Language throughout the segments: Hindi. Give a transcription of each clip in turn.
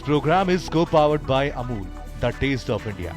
program is co-powered by Amul, the taste of India.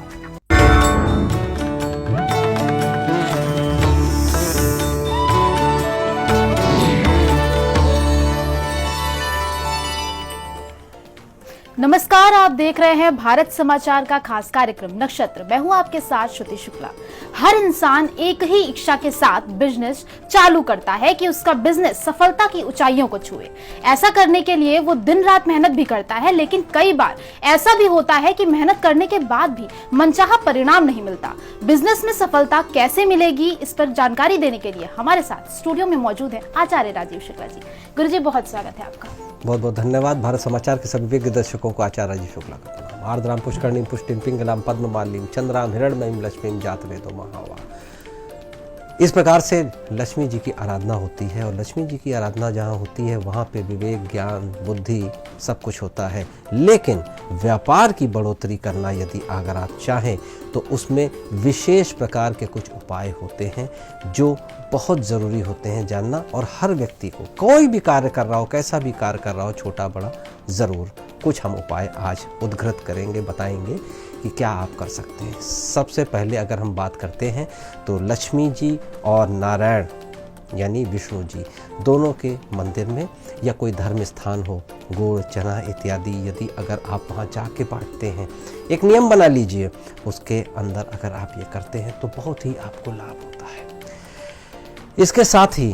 नमस्कार, आप देख रहे हैं भारत समाचार का खास कार्यक्रम नक्षत्र। मैं हूं आपके साथ श्रुति शुक्ला। हर इंसान एक ही इच्छा के साथ बिजनेस चालू करता है कि उसका बिजनेस सफलता की ऊंचाइयों को छुए। ऐसा करने के लिए वो दिन रात मेहनत भी करता है, लेकिन कई बार ऐसा भी होता है कि मेहनत करने के बाद भी मनचाहा परिणाम नहीं मिलता। बिजनेस में सफलता कैसे मिलेगी, इस पर जानकारी देने के लिए हमारे साथ स्टूडियो में मौजूद है आचार्य राजीव शुक्ला जी। गुरुजी, बहुत स्वागत है आपका। बहुत बहुत धन्यवाद। भारत समाचार के सभी विज्ञ दर्शकों को आचार्य राजीव शुक्ला का प्रणाम। आर्द्राम पुष्करणीम पुष्टिम पिंगलाम पद्ममालिनीम चंद्राम हिरण्मयीम लक्ष्मीम जातवेदो महावा। इस प्रकार से लक्ष्मी जी की आराधना होती है, और लक्ष्मी जी की आराधना जहाँ होती है वहाँ पे विवेक, ज्ञान, बुद्धि सब कुछ होता है। लेकिन व्यापार की बढ़ोतरी करना यदि अगर आप चाहें तो उसमें विशेष प्रकार के कुछ उपाय होते हैं जो बहुत ज़रूरी होते हैं जानना। और हर व्यक्ति को कोई भी कार्य कर रहा हो, कैसा भी कार्य कर रहा हो, छोटा बड़ा, ज़रूर कुछ हम उपाय आज उद्घृत करेंगे, बताएंगे कि क्या आप कर सकते हैं। सबसे पहले अगर हम बात करते हैं तो लक्ष्मी जी और नारायण यानी विष्णु जी दोनों के मंदिर में या कोई धर्म स्थान हो, गुड़, चना इत्यादि यदि अगर आप वहाँ जाके बांटते हैं, एक नियम बना लीजिए, उसके अंदर अगर आप ये करते हैं तो बहुत ही आपको लाभ होता है। इसके साथ ही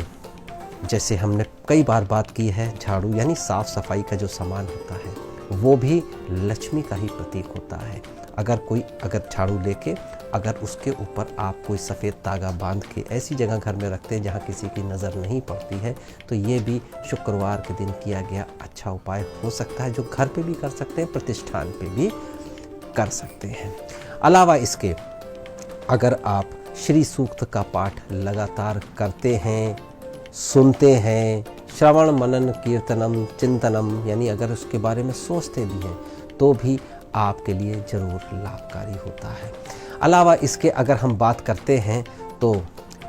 जैसे हमने कई बार बात की है, झाड़ू यानी साफ सफाई का जो सामान होता है वो भी लक्ष्मी का ही प्रतीक होता है। अगर झाड़ू लेके अगर उसके ऊपर आप कोई सफ़ेद धागा बांध के ऐसी जगह घर में रखते हैं जहाँ किसी की नज़र नहीं पड़ती है, तो ये भी शुक्रवार के दिन किया गया अच्छा उपाय हो सकता है, जो घर पे भी कर सकते हैं, प्रतिष्ठान पे भी कर सकते हैं। अलावा इसके अगर आप श्री सूक्त का पाठ लगातार करते हैं, सुनते हैं, श्रवण मनन कीर्तनम चिंतनम यानी अगर उसके बारे में सोचते भी हैं तो भी आपके लिए ज़रूर लाभकारी होता है। अलावा इसके अगर हम बात करते हैं तो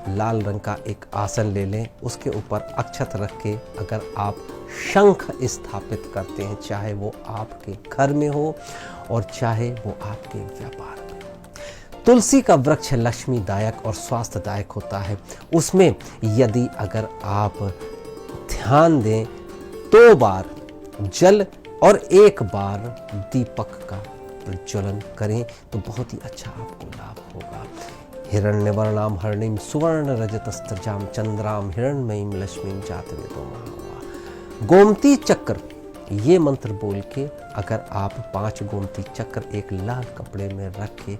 लाल रंग का एक आसन ले लें, उसके ऊपर अक्षत रख के अगर आप शंख स्थापित करते हैं, चाहे वो आपके घर में हो और चाहे वो आपके व्यापार में हो। तुलसी का वृक्ष लक्ष्मीदायक और स्वास्थ्यदायक होता है। उसमें यदि अगर आप ध्यान दें 2 बार जल और 1 बार दीपक का प्रज्वलन करें तो बहुत ही अच्छा आपको लाभ होगा। हिरण्यवर्णाम हरणीम सुवर्ण रजतस्त्रजाम चंद्राम हिरण्मयीम लक्ष्मीम जातवेदो महावा। गोमती चक्र ये मंत्र बोल के अगर आप 5 गोमती चक्र एक लाल कपड़े में रख के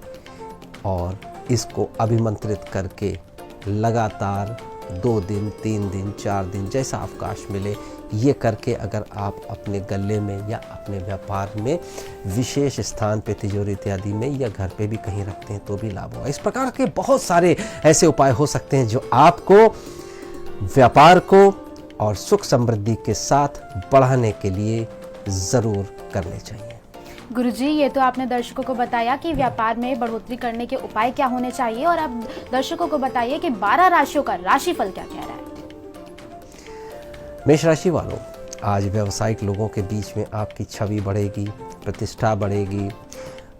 और इसको अभिमंत्रित करके लगातार 2 दिन, 3 दिन, 4 दिन जैसा अवकाश मिले, ये करके अगर आप अपने गले में या अपने व्यापार में विशेष स्थान पे, तिजोरी इत्यादि में या घर पे भी कहीं रखते हैं तो भी लाभ होगा। इस प्रकार के बहुत सारे ऐसे उपाय हो सकते हैं जो आपको व्यापार को और सुख समृद्धि के साथ बढ़ाने के लिए ज़रूर करने चाहिए। गुरुजी, ये तो आपने दर्शकों को बताया कि व्यापार में बढ़ोतरी करने के उपाय क्या होने चाहिए, और आप दर्शकों को बताइए कि 12 राशियों का राशिफल क्या कह रहा है। मेष राशि वालों, आज व्यावसायिक लोगों के बीच में आपकी छवि बढ़ेगी, प्रतिष्ठा बढ़ेगी।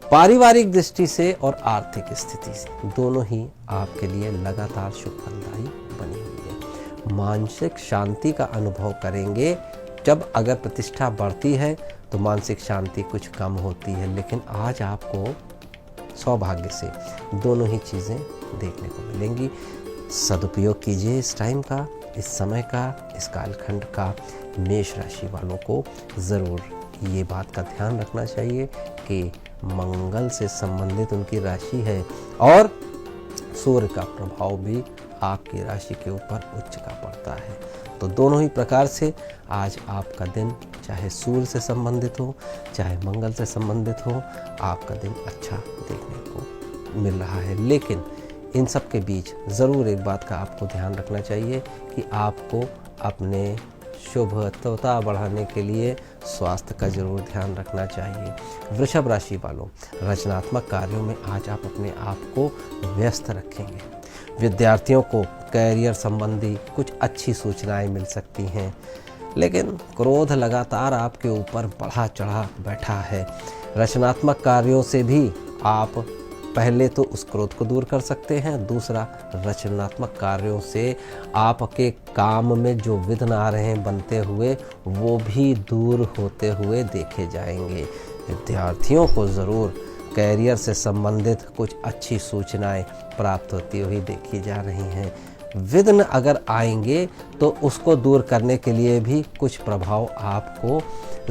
पारिवारिक दृष्टि से और आर्थिक स्थिति से दोनों ही आपके लिए लगातार शुभ फलदायी बनी हुई है। मानसिक शांति का अनुभव करेंगे। जब अगर प्रतिष्ठा बढ़ती है तो मानसिक शांति कुछ कम होती है, लेकिन आज आपको सौभाग्य से दोनों ही चीज़ें देखने को मिलेंगी। सदुपयोग कीजिए इस टाइम का, इस समय का, इस कालखंड का। मेष राशि वालों को ज़रूर ये बात का ध्यान रखना चाहिए कि मंगल से संबंधित उनकी राशि है और सूर्य का प्रभाव भी आपकी राशि के ऊपर उच्च का पड़ता है। तो दोनों ही प्रकार से आज आपका दिन चाहे सूर्य से संबंधित हो, चाहे मंगल से संबंधित हो, आपका दिन अच्छा देखने को मिल रहा है। लेकिन इन सब के बीच ज़रूर एक बात का आपको ध्यान रखना चाहिए कि आपको अपने शुभत्वता बढ़ाने के लिए स्वास्थ्य का जरूर ध्यान रखना चाहिए। वृषभ राशि वालों, रचनात्मक कार्यों में आज आप अपने आप को व्यस्त रखेंगे। विद्यार्थियों को कैरियर संबंधी कुछ अच्छी सूचनाएं मिल सकती हैं। लेकिन क्रोध लगातार आपके ऊपर बढ़ा चढ़ा बैठा है। रचनात्मक कार्यों से भी आप पहले तो उस क्रोध को दूर कर सकते हैं, दूसरा रचनात्मक कार्यों से आपके काम में जो विघ्न आ रहे हैं बनते हुए, वो भी दूर होते हुए देखे जाएंगे। विद्यार्थियों को ज़रूर कैरियर से संबंधित कुछ अच्छी सूचनाएं प्राप्त होती हुई देखी जा रही हैं। विघ्न अगर आएंगे तो उसको दूर करने के लिए भी कुछ प्रभाव आपको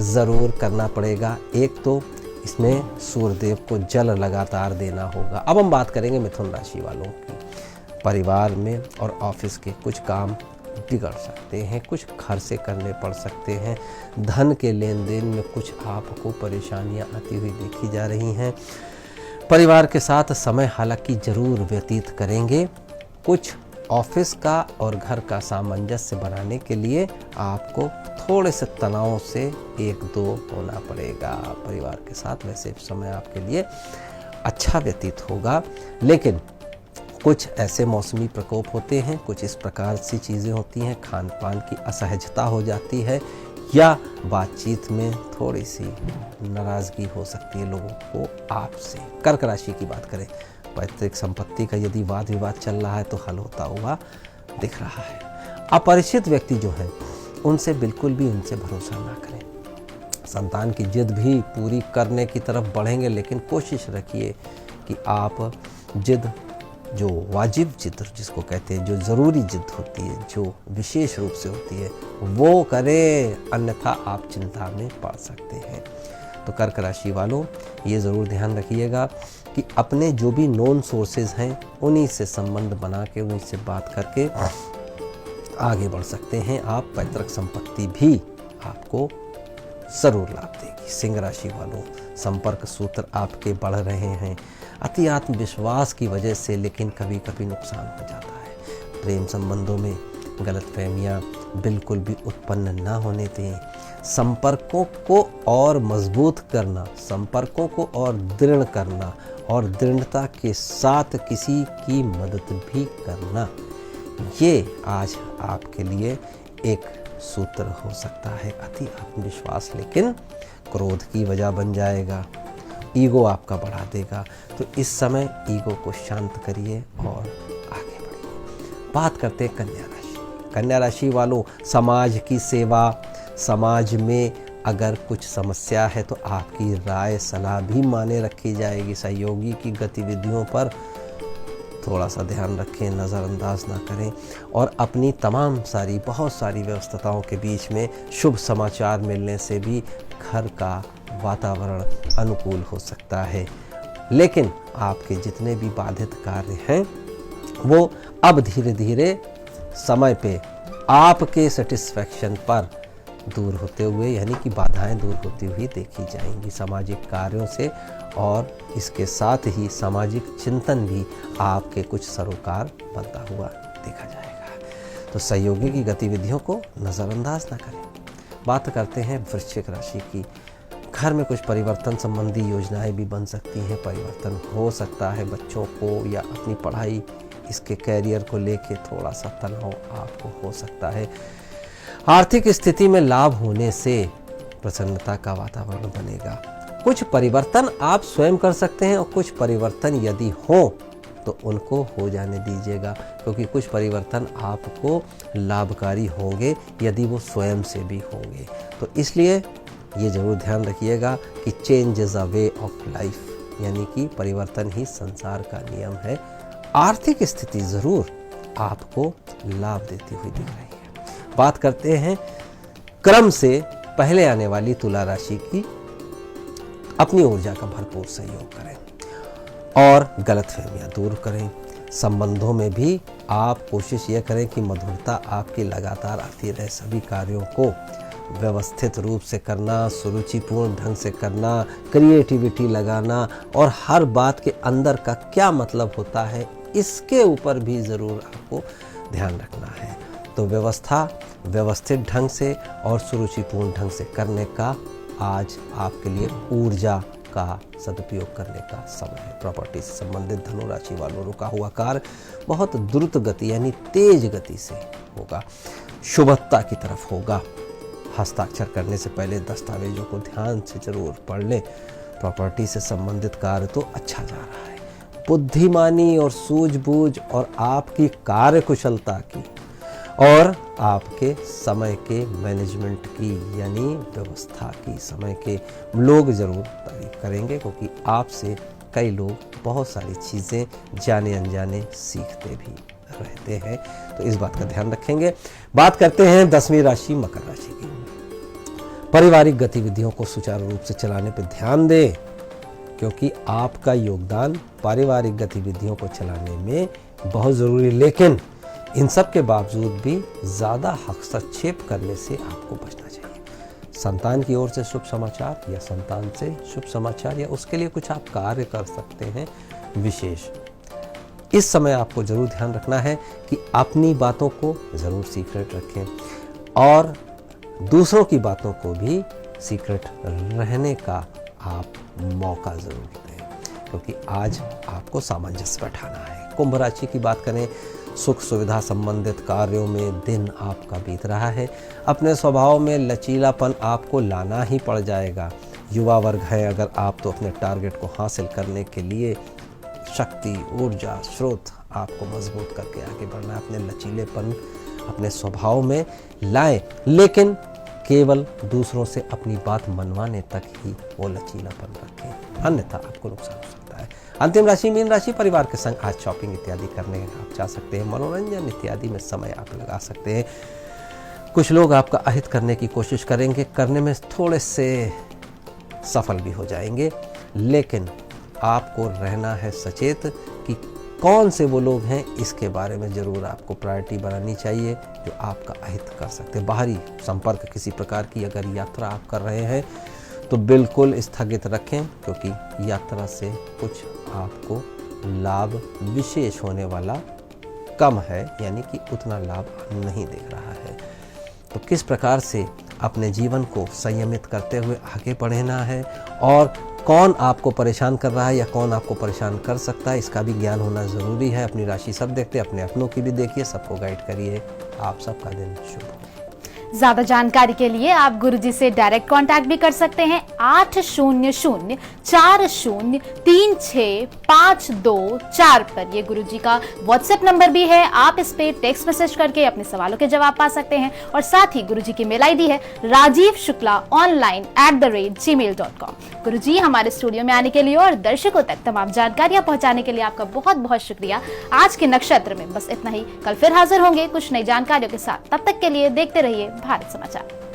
ज़रूर करना पड़ेगा। एक तो इसमें सूर्यदेव को जल लगातार देना होगा। अब हम बात करेंगे मिथुन राशि वालों की। परिवार में और ऑफिस के कुछ काम बिगड़ सकते हैं, कुछ घर से करने पड़ सकते हैं। धन के लेन देन में कुछ आपको परेशानियां आती हुई देखी जा रही हैं। परिवार के साथ समय हालांकि ज़रूर व्यतीत करेंगे। कुछ ऑफिस का और घर का सामंजस्य बनाने के लिए आपको थोड़े से तनाव से 1-2 होना पड़ेगा परिवार के साथ। वैसे समय आपके लिए अच्छा व्यतीत होगा, लेकिन कुछ ऐसे मौसमी प्रकोप होते हैं, कुछ इस प्रकार सी चीज़ें होती हैं, खान पान की असहजता हो जाती है या बातचीत में थोड़ी सी नाराज़गी हो सकती है लोगों को आपसे। कर्क राशि की बात करें, पैतृक संपत्ति का यदि वाद विवाद चल रहा है तो हल होता हुआ दिख रहा है। अपरिचित व्यक्ति जो है उनसे बिल्कुल भी उनसे भरोसा ना करें। संतान की जिद भी पूरी करने की तरफ बढ़ेंगे, लेकिन कोशिश रखिए कि आप जिद, जो वाजिब जिद जिसको कहते हैं, जो ज़रूरी जिद होती है, जो विशेष रूप से होती है, वो करें, अन्यथा आप चिंता में पड़ सकते हैं। तो कर्क राशि वालों, ये ज़रूर ध्यान रखिएगा कि अपने जो भी नोन सोर्सेज हैं उन्हीं से संबंध बना के, उन्हीं से बात करके आगे बढ़ सकते हैं आप। पैतृक संपत्ति भी आपको ज़रूर लाभ देगी। सिंह राशि वालों, संपर्क सूत्र आपके बढ़ रहे हैं अति आत्मविश्वास की वजह से, लेकिन कभी कभी नुकसान हो जाता है। प्रेम संबंधों में गलतफहमियां बिल्कुल भी उत्पन्न न होने दें। संपर्कों को और मजबूत करना, संपर्कों को और दृढ़ करना और दृढ़ता के साथ किसी की मदद भी करना, ये आज आपके लिए एक सूत्र हो सकता है। अति आत्मविश्वास लेकिन क्रोध की वजह बन जाएगा, ईगो आपका बढ़ा देगा। तो इस समय ईगो को शांत करिए और आगे बढ़िए। बात करते हैं कन्या राशि। कन्या राशि वालों, समाज की सेवा, समाज में अगर कुछ समस्या है तो आपकी राय सलाह भी माने रखी जाएगी। सहयोगी की गतिविधियों पर थोड़ा सा ध्यान रखें, नज़रअंदाज ना करें और अपनी तमाम सारी बहुत सारी व्यस्तताओं के बीच में शुभ समाचार मिलने से भी घर का वातावरण अनुकूल हो सकता है। लेकिन आपके जितने भी बाधित कार्य हैं वो अब धीरे धीरे समय पे आपके सेटिस्फैक्शन पर दूर होते हुए, यानी कि बाधाएं दूर होती हुई देखी जाएंगी सामाजिक कार्यों से, और इसके साथ ही सामाजिक चिंतन भी आपके कुछ सरोकार बनता हुआ देखा जाएगा। तो सहयोगी की गतिविधियों को नज़रअंदाज ना करें। बात करते हैं वृश्चिक राशि की। घर में कुछ परिवर्तन संबंधी योजनाएं भी बन सकती हैं, परिवर्तन हो सकता है। बच्चों को या अपनी पढ़ाई, इसके कैरियर को लेके थोड़ा सा तनाव आपको हो सकता है। आर्थिक स्थिति में लाभ होने से प्रसन्नता का वातावरण बनेगा। कुछ परिवर्तन आप स्वयं कर सकते हैं और कुछ परिवर्तन यदि हो तो उनको हो जाने दीजिएगा, क्योंकि कुछ परिवर्तन आपको लाभकारी होंगे यदि वो स्वयं से भी होंगे। तो इसलिए ये ज़रूर ध्यान रखिएगा कि change is a way of life, यानी कि परिवर्तन ही संसार का नियम है। आर्थिक स्थिति ज़रूर आपको लाभ देती हुई दिख रही है। बात करते हैं क्रम से पहले आने वाली तुला राशि की। अपनी ऊर्जा का भरपूर सहयोग करें और गलतफहमियां दूर करें। संबंधों में भी आप कोशिश ये करें कि मधुरता आपकी लगातार आती रहे। सभी कार्यों को व्यवस्थित रूप से करना, सुरुचिपूर्ण ढंग से करना, क्रिएटिविटी लगाना और हर बात के अंदर का क्या मतलब होता है, इसके ऊपर भी ज़रूर आपको ध्यान रखना है। तो व्यवस्था व्यवस्थित ढंग से और सुरुचिपूर्ण ढंग से करने का आज आपके लिए ऊर्जा का सदुपयोग करने का समय है। प्रॉपर्टी से संबंधित धनु राशि वालों, रुका हुआ कार्य बहुत द्रुत गति यानी तेज गति से होगा, शुभता की तरफ होगा। हस्ताक्षर करने से पहले दस्तावेजों को ध्यान से जरूर पढ़ लें। प्रॉपर्टी से संबंधित कार्य तो अच्छा जा रहा है। बुद्धिमानी और सूझबूझ और आपकी कार्यकुशलता की और आपके समय के मैनेजमेंट की यानी व्यवस्था की, समय के लोग जरूर तारीफ करेंगे, क्योंकि आपसे कई लोग बहुत सारी चीज़ें जाने अनजाने सीखते भी रहते हैं, तो इस बात का ध्यान रखेंगे। बात करते हैं 10वीं राशि मकर राशि की। पारिवारिक गतिविधियों को सुचारू रूप से चलाने पर ध्यान दें, क्योंकि आपका योगदान पारिवारिक गतिविधियों को चलाने में बहुत ज़रूरी, लेकिन इन सब के बावजूद भी ज़्यादा हस्तक्षेप करने से आपको बचना चाहिए। संतान की ओर से शुभ समाचार या संतान से शुभ समाचार या उसके लिए कुछ आप कार्य कर सकते हैं विशेष। इस समय आपको जरूर ध्यान रखना है कि अपनी बातों को ज़रूर सीक्रेट रखें और दूसरों की बातों को भी सीक्रेट रहने का आप मौका ज़रूर दें, क्योंकि आज आपको सामंजस्य बैठाना है। कुंभ राशि की बात करें, सुख सुविधा संबंधित कार्यों में दिन आपका बीत रहा है। अपने स्वभाव में लचीलापन आपको लाना ही पड़ जाएगा। युवा वर्ग है अगर आप, तो अपने टारगेट को हासिल करने के लिए शक्ति, ऊर्जा, स्रोत आपको मजबूत करके आगे बढ़ना है। अपने लचीलेपन अपने स्वभाव में लाएं, लेकिन केवल दूसरों से अपनी बात मनवाने तक ही वो लचीलापन रखें, अन्यथा आपको नुकसान हो सकता है। अंतिम राशि मीन राशि, परिवार के संग आज शॉपिंग इत्यादि करने आप जा सकते हैं। मनोरंजन इत्यादि में समय आप लगा सकते हैं। कुछ लोग आपका अहित करने की कोशिश करेंगे, करने में थोड़े से सफल भी हो जाएंगे, लेकिन आपको रहना है सचेत कि कौन से वो लोग हैं, इसके बारे में ज़रूर आपको प्रायोरिटी बनानी चाहिए जो आपका अहित कर सकते हैं। बाहरी संपर्क किसी प्रकार की अगर यात्रा आप कर रहे हैं तो बिल्कुल स्थगित रखें, क्योंकि यात्रा से कुछ आपको लाभ विशेष होने वाला कम है, यानी कि उतना लाभ नहीं दिख रहा है। तो किस प्रकार से अपने जीवन को संयमित करते हुए आगे बढ़ना है और कौन आपको परेशान कर रहा है या कौन आपको परेशान कर सकता है, इसका भी ज्ञान होना ज़रूरी है। अपनी राशि सब देखते, अपने अपनों की भी देखिए, सबको गाइड करिए। आप सबका दिन शुभ हो। ज्यादा जानकारी के लिए आप गुरुजी से डायरेक्ट कांटेक्ट भी कर सकते हैं 800-403652 पर। ये गुरुजी का व्हाट्सएप नंबर भी है, आप इस पे टेक्स्ट मैसेज करके अपने सवालों के जवाब पा सकते हैं। और साथ ही गुरुजी की मेल आईडी है rajivshuklaonline@gmail.com। गुरुजी, हमारे स्टूडियो में आने के लिए और दर्शकों तक तमाम जानकारियां पहुंचाने के लिए आपका बहुत बहुत शुक्रिया। आज के नक्षत्र में बस इतना ही, कल फिर हाजिर होंगे कुछ नई जानकारियों के साथ। तब तक के लिए देखते रहिए भारत समाचार।